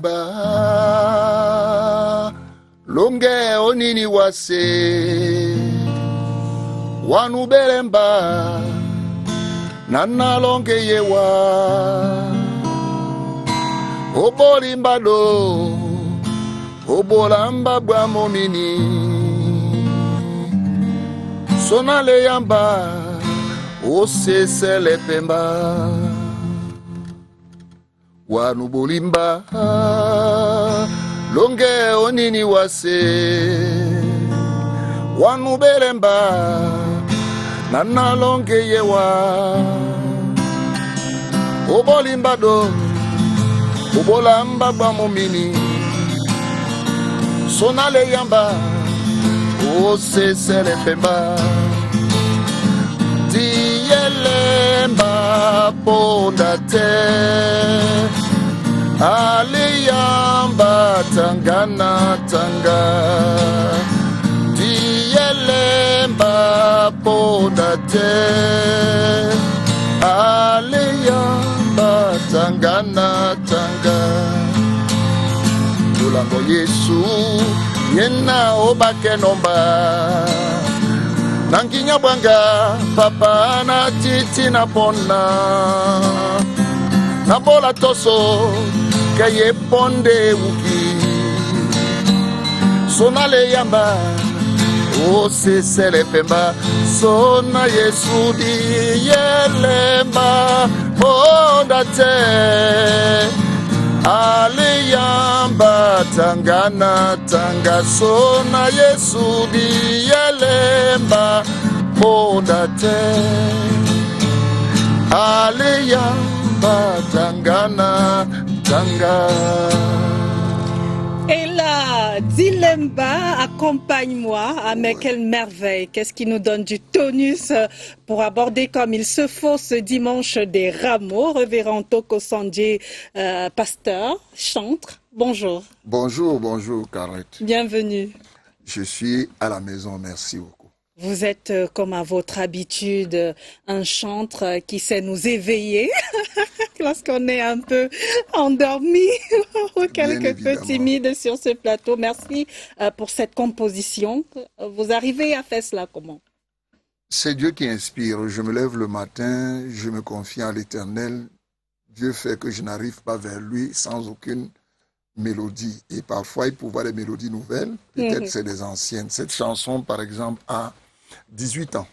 Wanubolimba longe onini wase wanubelemba nana longe yewa obolimba do obolamba bwa momini sonale yamba osesele pemba wanubolimba longe onini wase wanubelemba nana longe yewa obolimba do obolamba bwa momini sonale yamba osesele pemba diyelemba ponda te aliyamba tangana tanga diyelemba ponda te aliyamba tangana tanga Tulango Yesu yena obake nomba Nanginya bwanga papa na titi na pona na bola toso kaye ponde wuki sonale yamba o sesele pemba sona Yesu di yelemba ponda te aliyamba tangana tanga sona Yesu di yelemba ponda te aliyamba tangana tanga. Et là, Dilemba, accompagne-moi. Ah, mais quelle merveille. Qu'est-ce qui nous donne du tonus pour aborder comme il se faut ce dimanche des rameaux. Révérend Toko Sandje, pasteur, chantre. Bonjour. Bonjour, Carrette. Bienvenue. Je suis à la maison, merci beaucoup. Vous êtes, comme à votre habitude, un chantre qui sait nous éveiller lorsqu'on est un peu endormi ou quelque peu timide sur ce plateau. Merci pour cette composition. Vous arrivez à faire cela comment? C'est Dieu qui inspire. Je me lève le matin, je me confie à l'Éternel. Dieu fait que je n'arrive pas vers lui sans aucune mélodie. Et parfois, il peut y avoir des mélodies nouvelles. Peut-être c'est des anciennes. Cette chanson, par exemple, a 18 ans.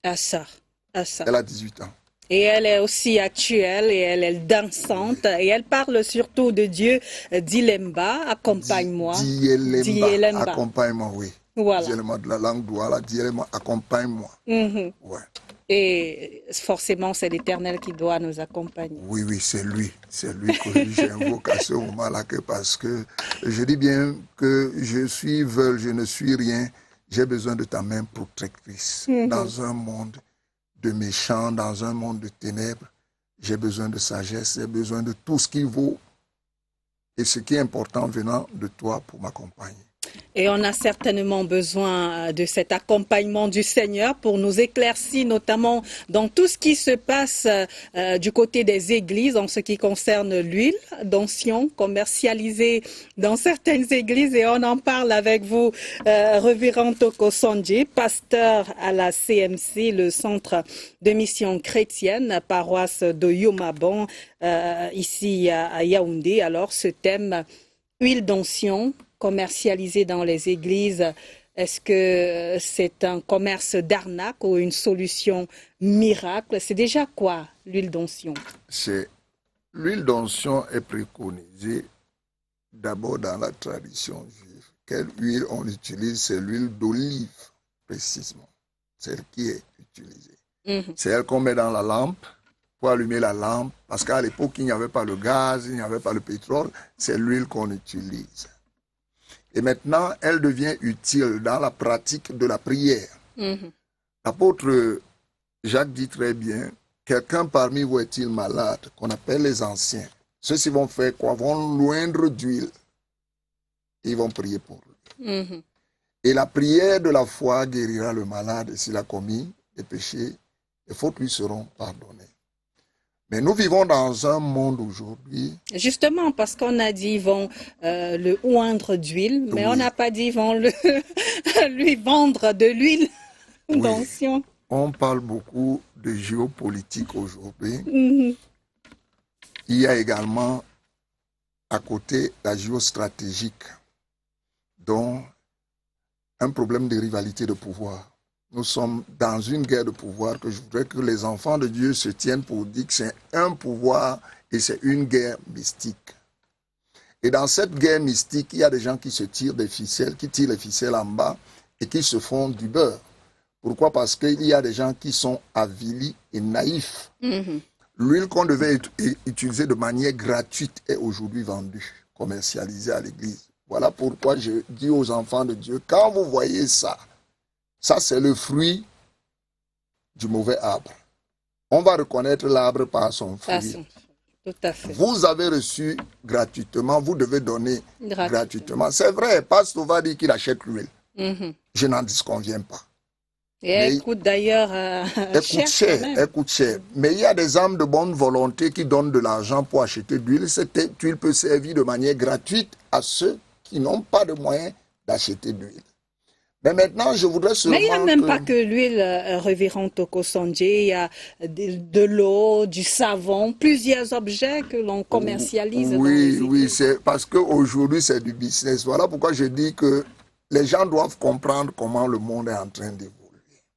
Ah ça. Elle a 18 ans. Et elle est aussi actuelle et elle est dansante. Et elle parle surtout de Dieu. Dilemba, accompagne-moi. Dilemba, accompagne-moi, oui. Voilà. Dilemba de la langue douala, Dilemba, accompagne-moi. Ouais. Et forcément, c'est l'Éternel qui doit nous accompagner. Oui, c'est lui. C'est lui que j'invoque à ce moment-là, parce que je dis bien que je suis veule, je ne suis rien. J'ai besoin de ta main protectrice. Dans un monde de méchants, dans un monde de ténèbres, j'ai besoin de sagesse, j'ai besoin de tout ce qui vaut et ce qui est important venant de toi pour m'accompagner. Et on a certainement besoin de cet accompagnement du Seigneur pour nous éclaircir, notamment dans tout ce qui se passe du côté des églises en ce qui concerne l'huile d'onction commercialisée dans certaines églises. Et on en parle avec vous, Révérend Toko Sandje, pasteur à la CMC, le Centre de Mission Chrétienne, paroisse de Yomabon, ici à Yaoundé. Alors, ce thème, huile d'onction, commercialisé dans les églises, est-ce que c'est un commerce d'arnaque ou une solution miracle? C'est déjà quoi l'huile d'onction? L'huile d'onction est préconisée d'abord dans la tradition juive. Quelle huile on utilise? C'est l'huile d'olive, précisément, celle qui est utilisée. C'est elle qu'on met dans la lampe pour allumer la lampe, parce qu'à l'époque, il n'y avait pas le gaz, il n'y avait pas le pétrole, c'est l'huile qu'on utilise. Et maintenant, elle devient utile dans la pratique de la prière. L'apôtre Jacques dit très bien, quelqu'un parmi vous est-il malade, qu'on appelle les anciens. Ceux-ci vont faire quoi? Vont loindre d'huile. Ils vont prier pour lui. Et la prière de la foi guérira le malade s'il a commis des péchés. Les fautes lui seront pardonnées. Mais nous vivons dans un monde aujourd'hui. Justement, parce qu'on a dit ils vont le oindre d'huile, mais on Oui, n'a pas dit ils vont lui vendre de l'huile oui. d'onction. On parle beaucoup de géopolitique aujourd'hui. Mhm. Il y a également à côté la géostratégique, dont un problème de rivalité de pouvoir. Nous sommes dans une guerre de pouvoir que je voudrais que les enfants de Dieu se tiennent pour dire que c'est un pouvoir et c'est une guerre mystique. Et dans cette guerre mystique, il y a des gens qui se tirent des ficelles, qui tirent les ficelles en bas et qui se font du beurre. Pourquoi? Parce qu'il y a des gens qui sont avilis et naïfs. Mhm. L'huile qu'on devait utiliser de manière gratuite est aujourd'hui vendue, commercialisée à l'église. Voilà pourquoi je dis aux enfants de Dieu, quand vous voyez ça, ça c'est le fruit du mauvais arbre. On va reconnaître l'arbre par son fruit. Tout à fait. Vous avez reçu gratuitement, vous devez donner Gratuitement. gratuitement. C'est vrai, Pasteur va dire qu'il achète l'huile. Mhm. Je n'en disconviens pas. Et elle Mais coûte d'ailleurs elle cher coûte cher, quand même. elle coûte cher. Mais il y a des âmes de bonne volonté qui donnent de l'argent pour acheter de l'huile. Cette huile peut servir de manière gratuite à ceux qui n'ont pas de moyens d'acheter de l'huile. Mais maintenant, je voudrais seulement Mais il n'y a même pas que l'huile, révérend Toko Sandjé, il y a de l'eau, du savon, plusieurs objets que l'on commercialise dans les Oui, églises. c'est parce qu'aujourd'hui, c'est du business. Voilà pourquoi je dis que les gens doivent comprendre comment le monde est en train d'évoluer.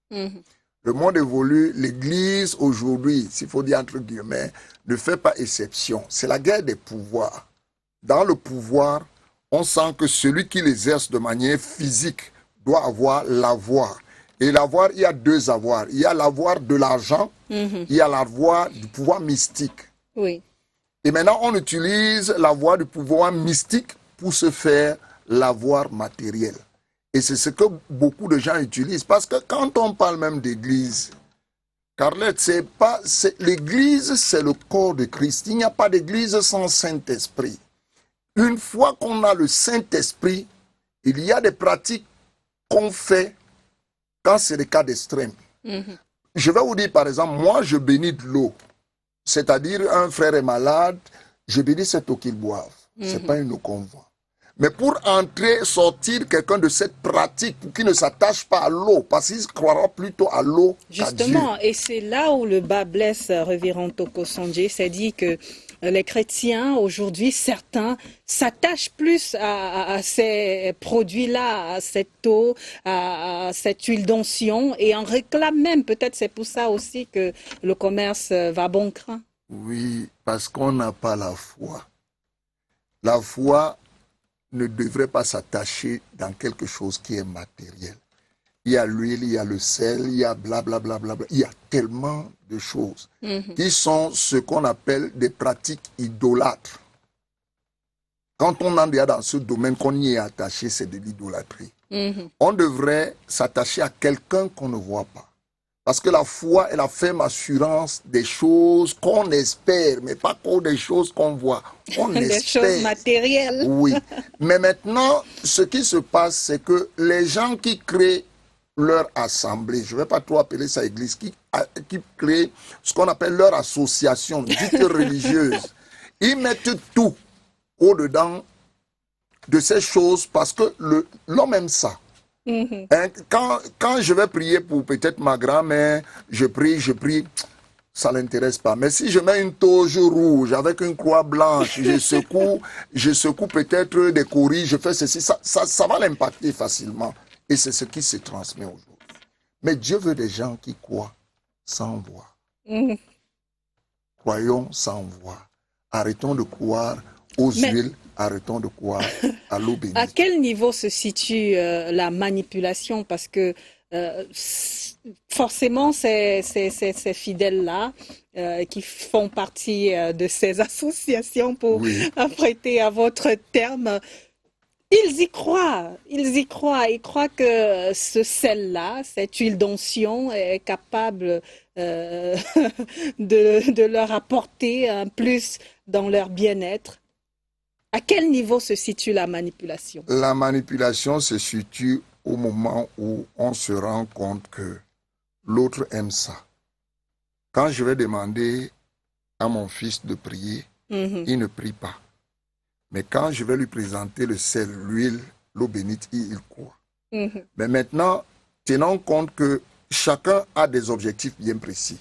Mhm. Le monde évolue, l'Église aujourd'hui, s'il faut dire entre guillemets, ne fait pas exception. C'est la guerre des pouvoirs. Dans le pouvoir, on sent que celui qui l'exerce de manière physique doit avoir l'avoir. Et l'avoir, il y a deux avoirs. Il y a l'avoir de l'argent, Mhm. il y a l'avoir du pouvoir mystique. Oui. Et maintenant, on utilise l'avoir du pouvoir mystique pour se faire l'avoir matériel. Et c'est ce que beaucoup de gens utilisent. Parce que quand on parle même d'église, Carlette, l'église, c'est le corps de Christ. Il n'y a pas d'église sans Saint-Esprit. Une fois qu'on a le Saint-Esprit, il y a des pratiques qu'on fait quand c'est des cas d'extrême. Mhm. Je vais vous dire, par exemple, moi, je bénis de l'eau. C'est-à-dire, un frère est malade, je bénis cette eau qu'il boive. Ce n'est pas une eau qu'on voit. Mais pour entrer, sortir quelqu'un de cette pratique, qui ne s'attache pas à l'eau, parce qu'il croira plutôt à l'eau qu'à Dieu. Justement, et c'est là où le bas blesse, révérend Toko Sandjé, c'est dit que les chrétiens, aujourd'hui, certains s'attachent plus à ces produits-là, à cette eau, à cette huile d'onction, et en réclament même. Peut-être c'est pour ça aussi que le commerce va bon train. Oui, parce qu'on n'a pas la foi. La foi ne devrait pas s'attacher dans quelque chose qui est matériel. Il y a l'huile, il y a le sel, il y a blablabla. Il y a tellement de choses qui sont ce qu'on appelle des pratiques idolâtres. Quand on en est dans ce domaine, qu'on y est attaché, c'est de l'idolâtrie. On devrait s'attacher à quelqu'un qu'on ne voit pas. Parce que la foi est la ferme assurance des choses qu'on espère, mais pas pour des choses qu'on voit. On Des espère. choses matérielles. Oui. Mais maintenant, ce qui se passe, c'est que les gens qui créent leur assemblée, je ne vais pas trop appeler ça église, qui créent ce qu'on appelle leur association dite religieuse, ils mettent tout au-dedans de ces choses parce que l'homme aime ça. Hein, quand je vais prier pour peut-être ma grand-mère, je prie, ça ne l'intéresse pas. Mais si je mets une toge rouge avec une croix blanche, je secoue peut-être des courriers, je fais ceci, ça va l'impacter facilement. Et c'est ce qui se transmet aujourd'hui. Mais Dieu veut des gens qui croient sans voir. Croyons sans voir. Arrêtons de croire aux huiles, arrêtons de croire à l'eau bénite. À quel niveau se situe la manipulation? Parce que forcément, ces fidèles-là qui font partie de ces associations, pour prêter à votre terme, ils y croient, ils croient que ce sel-là, cette huile d'onction est capable de leur apporter un plus dans leur bien-être. À quel niveau se situe la manipulation? La manipulation se situe au moment où on se rend compte que l'autre aime ça. Quand je vais demander à mon fils de prier, Mhm. il ne prie pas. Mais quand je vais lui présenter le sel, l'huile, l'eau bénite, il croit. Mhm. Mais maintenant, tenant compte que chacun a des objectifs bien précis.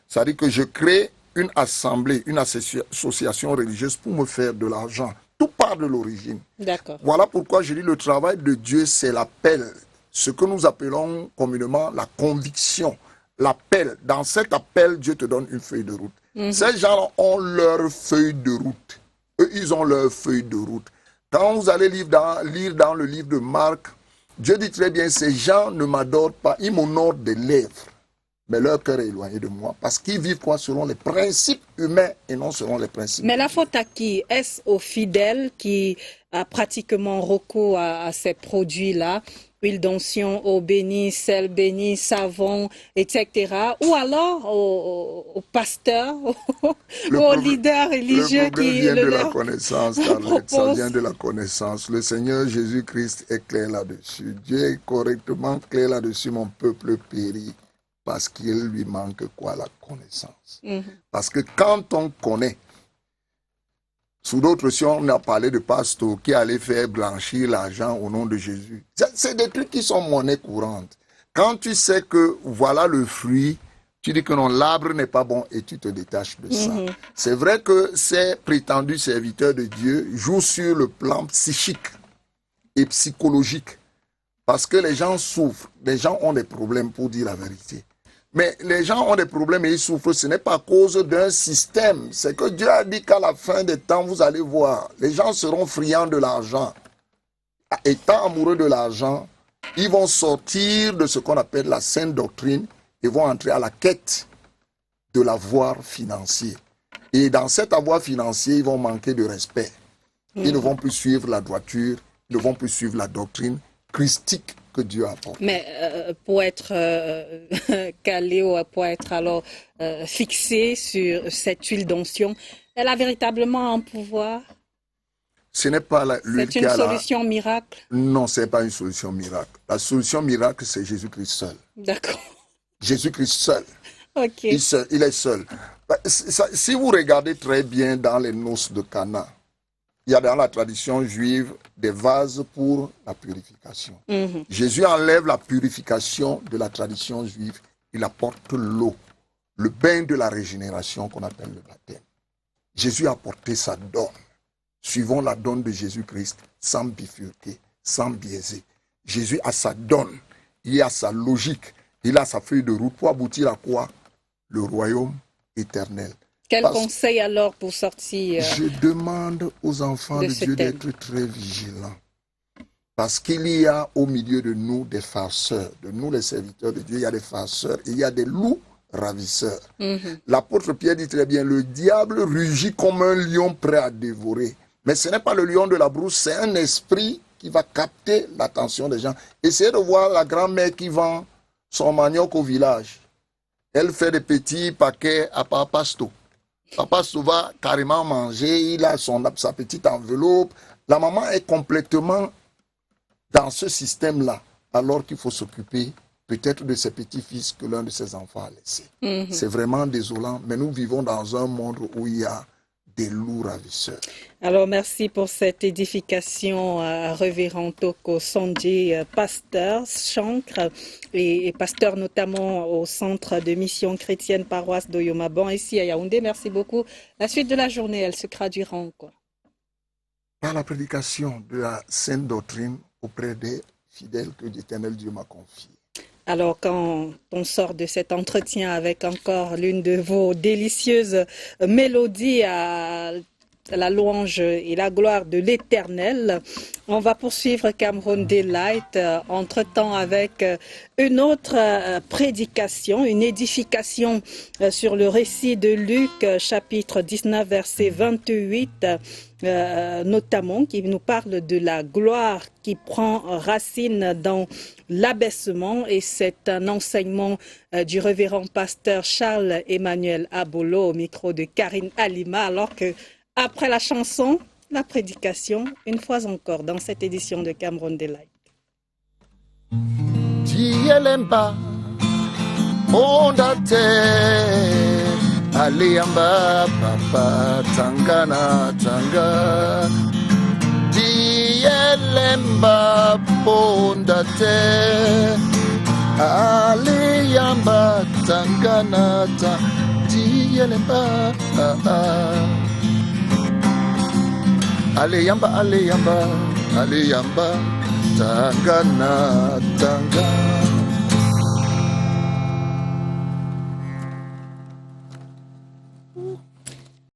C'est-à-dire que je crée une assemblée, une association religieuse pour me faire de l'argent. Tout part de l'origine. D'accord. Voilà pourquoi je dis le travail de Dieu, c'est l'appel. Ce que nous appelons communément la conviction. L'appel. Dans cet appel, Dieu te donne une feuille de route. Ces gens ont leur feuille de route. Eux, ils ont leur feuille de route. Quand vous allez lire dans le livre de Marc, Dieu dit très bien, ces gens ne m'adorent pas, ils m'honorent des lèvres. Mais leur cœur est éloigné de moi. Parce qu'ils vivent quoi selon les principes humains et non selon les principes. Mais la faute à qui? Est-ce aux fidèles qui a pratiquement recours à ces produits-là, huile d'onction, eau bénie, sel béni, savon, etc. Ou alors aux pasteurs, aux leaders religieux le problème qui vient de la leur connaissance, Carlette. Ça proposent? vient de la connaissance. Le Seigneur Jésus-Christ est clair là-dessus. Dieu est correctement clair là-dessus. Mon peuple périt parce qu'il lui manque quoi? La connaissance. Parce que quand on connaît, sous d'autres si on a parlé de pasteur qui allait faire blanchir l'argent au nom de Jésus. C'est des trucs qui sont monnaie courante. Quand tu sais que voilà le fruit, tu dis que non, l'arbre n'est pas bon et tu te détaches de ça. C'est vrai que ces prétendus serviteurs de Dieu jouent sur le plan psychique et psychologique. Parce que les gens souffrent, les gens ont des problèmes pour dire la vérité. Mais les gens ont des problèmes et ils souffrent, ce n'est pas à cause d'un système. C'est que Dieu a dit qu'à la fin des temps, vous allez voir, les gens seront friands de l'argent. Étant amoureux de l'argent, ils vont sortir de ce qu'on appelle la sainte doctrine et vont entrer à la quête de l'avoir financier. Et dans cet avoir financier, ils vont manquer de respect. Ils ne vont plus suivre la droiture, ils ne vont plus suivre la doctrine christique que Dieu apporte. Mais pour être calé ou pour être alors fixé sur cette huile d'onction, elle a véritablement un pouvoir? Ce n'est pas l'huile qui a C'est une solution miracle? Non, ce n'est pas une solution miracle. La solution miracle, c'est Jésus-Christ seul. D'accord. Jésus-Christ seul. Ok. Il est seul. Si vous regardez très bien dans les noces de Cana, il y a dans la tradition juive des vases pour la purification. Jésus enlève la purification de la tradition juive. Il apporte l'eau, le bain de la régénération qu'on appelle le baptême. Jésus a apporté sa donne. Suivons la donne de Jésus-Christ sans bifurquer, sans biaiser. Jésus a sa donne, il a sa logique, il a sa feuille de route pour aboutir à quoi? Le royaume éternel. Quel conseil alors pour sortir Je demande aux enfants de Dieu d'être très vigilants. Parce qu'il y a au milieu de nous des farceurs. De nous les serviteurs de Dieu, il y a des farceurs et il y a des loups ravisseurs. L'apôtre Pierre dit très bien, le diable rugit comme un lion prêt à dévorer. Mais ce n'est pas le lion de la brousse, c'est un esprit qui va capter l'attention des gens. Essayez de voir la grand-mère qui vend son manioc au village. Elle fait des petits paquets à Papa Sto. Papa Sto va carrément manger, il a sa petite enveloppe. La maman est complètement dans ce système-là, alors qu'il faut s'occuper peut-être de ses petits-fils que l'un de ses enfants a laissés. C'est vraiment désolant, mais nous vivons dans un monde où il y a des loups ravisseurs. Alors, merci pour cette édification, révérend Toko Sondji, pasteur, chancre et pasteur notamment au centre de mission chrétienne paroisse d'Oyomaban, ici à Yaoundé. Merci beaucoup. La suite de la journée, elle se traduira en quoi? Par la prédication de la sainte doctrine auprès des fidèles que l'Éternel Dieu m'a confiés. Alors, quand on sort de cet entretien avec encore l'une de vos délicieuses mélodies à la louange et la gloire de l'Éternel, on va poursuivre Cameroun Delight, entre-temps avec une autre prédication, une édification sur le récit de Luc, chapitre 19, verset 28, notamment, qui nous parle de la gloire qui prend racine dans l'abaissement, et c'est un enseignement du révérend pasteur Charles-Emmanuel Abolo au micro de Karine Alima, alors que après la chanson, la prédication, une fois encore dans cette édition de Cameroun Delight. Dielemba, onda terre, Aliyamba papa tangana tanga Dielemba pondate Aliyamba tangana ta Dielemba Aliyamba tangana tanga